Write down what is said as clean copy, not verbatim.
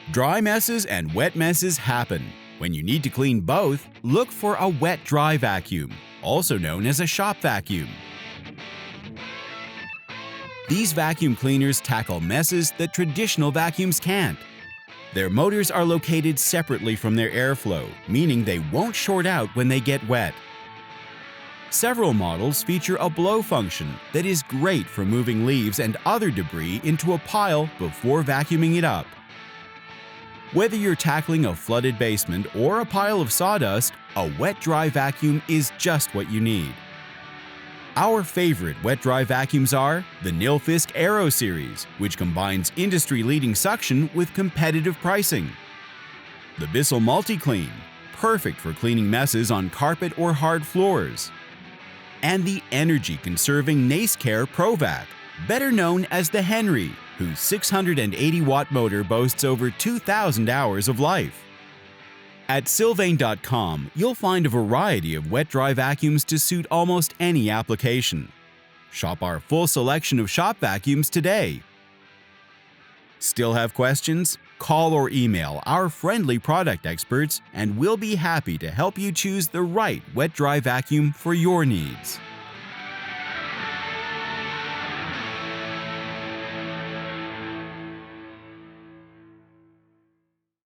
Dry messes and wet messes happen. When you need to clean both, look for a wet-dry vacuum, also known as a shop vacuum. These vacuum cleaners tackle messes that traditional vacuums can't. Their motors are located separately from their airflow, meaning they won't short out when they get wet. Several models feature a blow function that is great for moving leaves and other debris into a pile before vacuuming it up. Whether you're tackling a flooded basement or a pile of sawdust, a wet-dry vacuum is just what you need. Our favorite wet-dry vacuums are the Nilfisk Aero series, which combines industry-leading suction with competitive pricing. The Bissell MultiClean, perfect for cleaning messes on carpet or hard floors. And the energy-conserving NaceCare ProVac, better known as the Henry, whose 680-watt motor boasts over 2,000 hours of life. At Sylvane.com, you'll find a variety of wet-dry vacuums to suit almost any application. Shop our full selection of shop vacuums today. Still have questions? Call or email our friendly product experts, and we'll be happy to help you choose the right wet-dry vacuum for your needs.